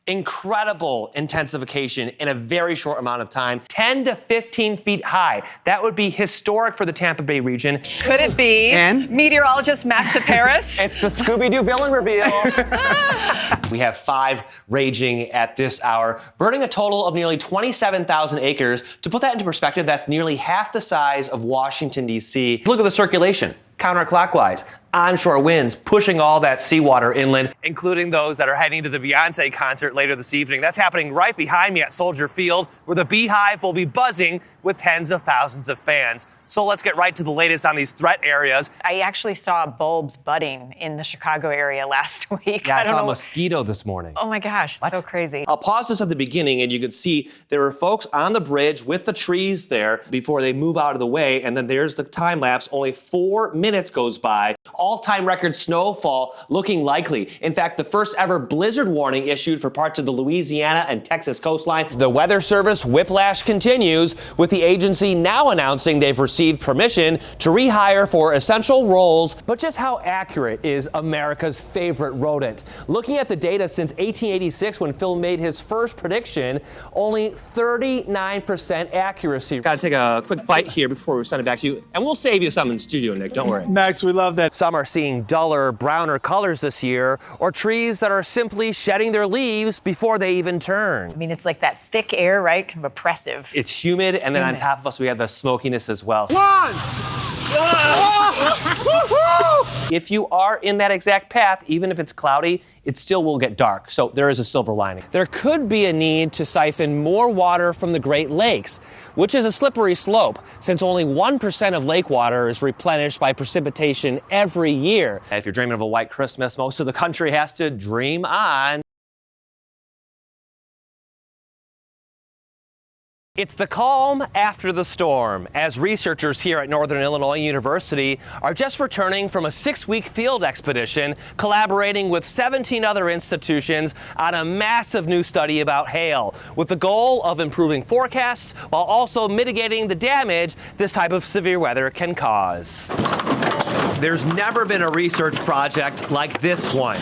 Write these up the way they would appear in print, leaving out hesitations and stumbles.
Incredible intensification in a very short amount of time, 10 to 15 feet high. That would be historic for the Tampa Bay region. Could it be meteorologist Max Tsaparis? It's the Scooby-Doo villain reveal. We have 5 raging at this hour, burning a total of nearly 27,000 acres. To put that into perspective, that's nearly half the size of Washington, D.C. Look at the circulation, counterclockwise. Onshore winds pushing all that seawater inland, including those that are heading to the Beyonce concert later this evening. That's happening right behind me at Soldier Field, where the Beehive will be buzzing with tens of thousands of fans. So let's get right to the latest on these threat areas. I actually saw bulbs budding in the Chicago area last week. Yeah, I saw a mosquito this morning. Oh my gosh, that's so crazy. I'll pause this at the beginning, and you can see there are folks on the bridge with the trees there before they move out of the way, and then there's the time lapse. Only 4 minutes goes by. All-time record snowfall looking likely. In fact, the first ever blizzard warning issued for parts of the Louisiana and Texas coastline. The Weather Service whiplash continues, with the agency now announcing they've received permission to rehire for essential roles. But just how accurate is America's favorite rodent? Looking at the data since 1886, when Phil made his first prediction, only 39% accuracy. Gotta take a quick bite here before we send it back to you, and we'll save you some in studio, Nick, don't worry. Max, we love that. Some are seeing duller, browner colors this year, or trees that are simply shedding their leaves before they even turn. I mean, it's like that thick air, right? Kind of oppressive. It's humid, and then on top of us, we have the smokiness as well. If you are in that exact path, even if it's cloudy, it still will get dark. So there is a silver lining. There could be a need to siphon more water from the Great Lakes, which is a slippery slope, since only 1% of lake water is replenished by precipitation every year. If you're dreaming of a white Christmas, most of the country has to dream on. It's the calm after the storm, as researchers here at Northern Illinois University are just returning from a 6-week field expedition, collaborating with 17 other institutions on a massive new study about hail, with the goal of improving forecasts while also mitigating the damage this type of severe weather can cause. There's never been a research project like this one.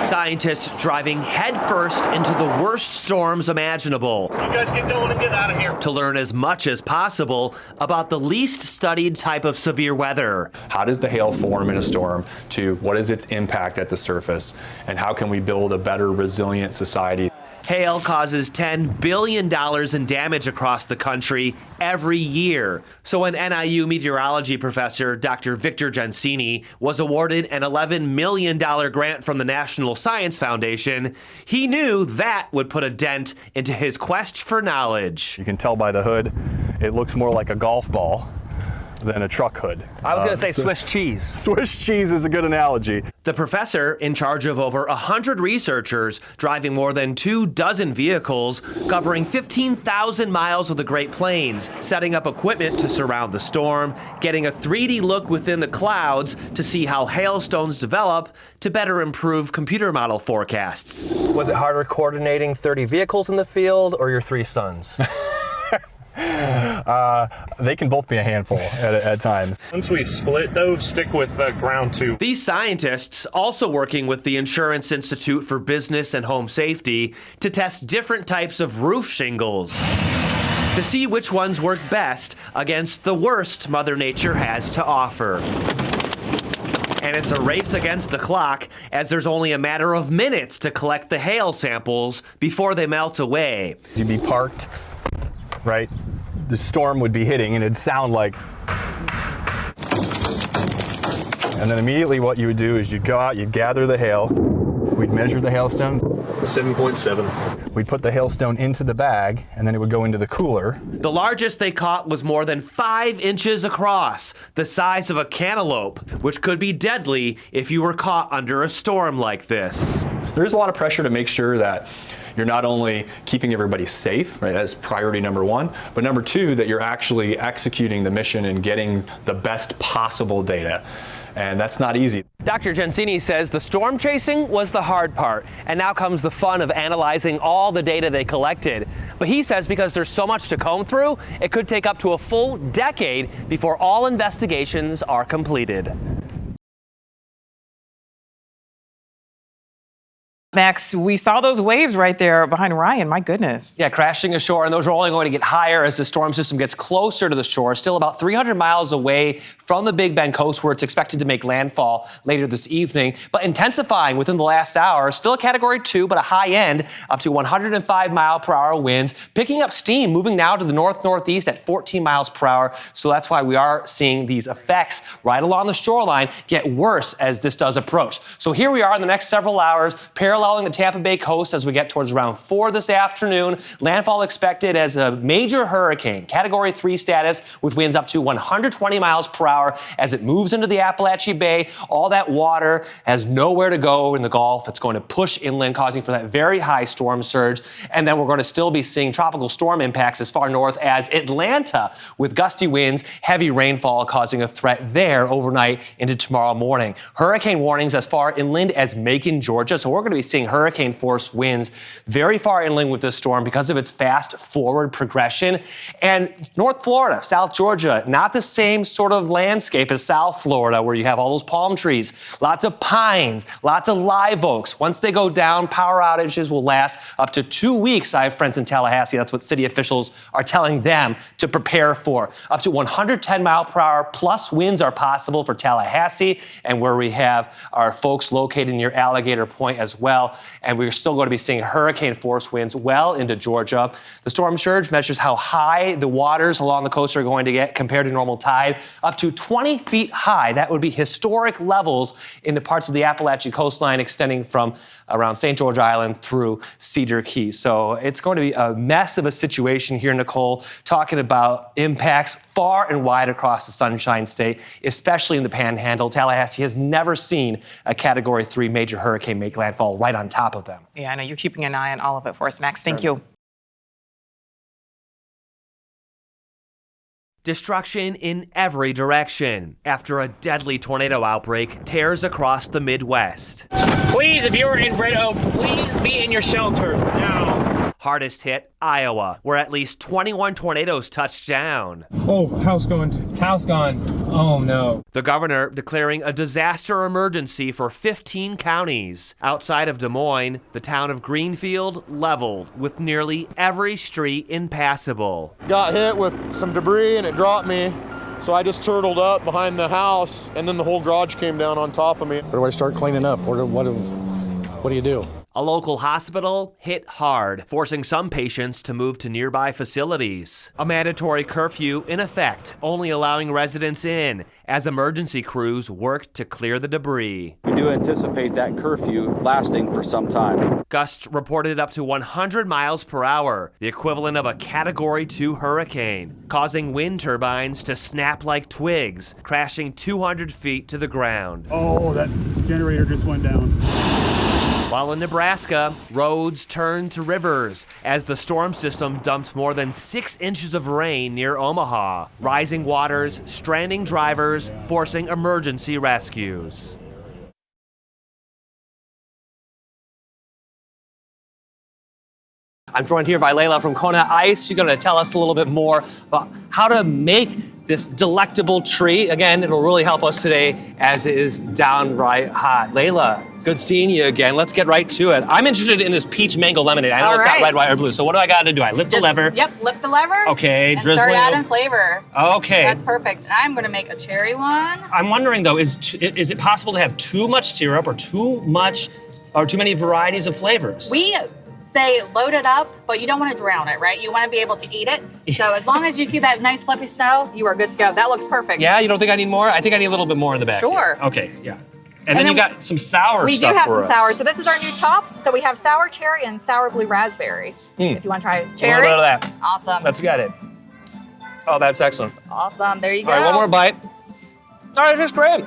Scientists driving headfirst into the worst storms imaginable. You guys get going and get out of here. To learn as much as possible about the least studied type of severe weather. How does the hail form in a storm? To what is its impact at the surface? And how can we build a better, resilient society? Hail causes $10 billion in damage across the country every year. So when NIU meteorology professor Dr. Victor Gensini was awarded an $11 million grant from the National Science Foundation, he knew that would put a dent into his quest for knowledge. You can tell by the hood, it looks more like a golf ball than a truck hood. I was going to say Swiss cheese. Swiss cheese is a good analogy. The professor, in charge of over 100 researchers, driving more than 24 vehicles, covering 15,000 miles of the Great Plains, setting up equipment to surround the storm, getting a 3D look within the clouds to see how hailstones develop to better improve computer model forecasts. Was it harder coordinating 30 vehicles in the field or your 3 sons? They can both be a handful at times. Once we split, though, stick with ground 2. These scientists, also working with the Insurance Institute for Business and Home Safety, to test different types of roof shingles to see which ones work best against the worst Mother Nature has to offer. And it's a race against the clock, as there's only a matter of minutes to collect the hail samples before they melt away. You'd be parked, right? The storm would be hitting and it'd sound like. And then immediately what you would do is you'd go out, you'd gather the hail, we'd measure the hailstones. 7.7. We'd put the hailstone into the bag and then it would go into the cooler. The largest they caught was more than 5 inches across, the size of a cantaloupe, which could be deadly if you were caught under a storm like this. There's a lot of pressure to make sure that you're not only keeping everybody safe, right, that's priority number 1, but number 2, that you're actually executing the mission and getting the best possible data. And that's not easy. Dr. Gensini says the storm chasing was the hard part, and now comes the fun of analyzing all the data they collected. But he says because there's so much to comb through, it could take up to a full decade before all investigations are completed. Max, we saw those waves right there behind Ryan. My goodness. Yeah, crashing ashore, and those are only going to get higher as the storm system gets closer to the shore, still about 300 miles away from the Big Bend coast where it's expected to make landfall later this evening, but intensifying within the last hour. Still a Category 2, but a high end, up to 105-mile-per-hour winds, picking up steam, moving now to the north-northeast at 14 miles per hour. So that's why we are seeing these effects right along the shoreline get worse as this does approach. So here we are in the next several hours, parallel the Tampa Bay coast as we get towards around 4 this afternoon. Landfall expected as a major hurricane, Category 3 status with winds up to 120 miles per hour as it moves into the Appalachian Bay. All that water has nowhere to go in the Gulf. It's going to push inland, causing for that very high storm surge. And then we're going to still be seeing tropical storm impacts as far north as Atlanta with gusty winds, heavy rainfall causing a threat there overnight into tomorrow morning. Hurricane warnings as far inland as Macon, Georgia. So we're going to be seeing hurricane force winds very far inland with this storm because of its fast forward progression. And North Florida, South Georgia, not the same sort of landscape as South Florida where you have all those palm trees, lots of pines, lots of live oaks. Once they go down, power outages will last up to 2 weeks. I have friends in Tallahassee. That's what city officials are telling them to prepare for. Up to 110-mile-per-hour plus winds are possible for Tallahassee and where we have our folks located near Alligator Point as well. And we're still going to be seeing hurricane force winds well into Georgia. The storm surge measures how high the waters along the coast are going to get compared to normal tide, up to 20 feet high. That would be historic levels in the parts of the Appalachian coastline extending from around St. George Island through Cedar Key. So it's going to be a mess of a situation here, Nicole, talking about impacts far and wide across the Sunshine State, especially in the Panhandle. Tallahassee has never seen a Category 3 major hurricane make landfall right on top of them. Yeah, I know you're keeping an eye on all of it for us, Max. Thank you. Destruction in every direction after a deadly tornado outbreak tears across the Midwest. Please, if you're in Red Oak, please be in your shelter now. Hardest hit, Iowa, where at least 21 tornadoes touched down. Oh, house gone. House gone. Oh no. The governor declaring a disaster emergency for 15 counties. Outside of Des Moines, the town of Greenfield leveled with nearly every street impassable. Got hit with some debris and it dropped me. So I just turtled up behind the house and then the whole garage came down on top of me. Where do I start cleaning up? What do you do? A local hospital hit hard, forcing some patients to move to nearby facilities. A mandatory curfew in effect, only allowing residents in as emergency crews work to clear the debris. We do anticipate that curfew lasting for some time. Gusts reported up to 100 miles per hour, the equivalent of a Category 2 hurricane, causing wind turbines to snap like twigs, crashing 200 feet to the ground. Oh, that generator just went down. While in Nebraska, roads turned to rivers as the storm system dumped more than 6 inches of rain near Omaha. Rising waters, stranding drivers, forcing emergency rescues. I'm joined here by Layla from Kona Ice. You're going to tell us a little bit more about how to make this delectable tree. Again, it'll really help us today as it is downright hot. Layla, good seeing you again. Let's get right to it. I'm interested in this peach mango lemonade. I know it's not red, white, or blue. So what do I got to do? I lift the lever. Yep, lift the lever. Okay, and drizzle. start adding flavor. Okay. That's perfect. And I'm going to make a cherry one. I'm wondering though, is it possible to have too much syrup or too many varieties of flavors? We say load it up, but you don't want to drown it, right? You want to be able to eat it. So as long as you see that nice fluffy snow, you are good to go. That looks perfect. Yeah, you don't think I need more? I think I need a little bit more in the back. Sure. Here. Okay, yeah. And then you got some sour we stuff do have for some us. sour. So this is our new tops. So we have sour cherry and sour blue raspberry. If you want to try cherry. A little bit of that. Awesome. Let's get it. Oh, that's excellent. Awesome. There you go. All right, one more bite. All right, that's great.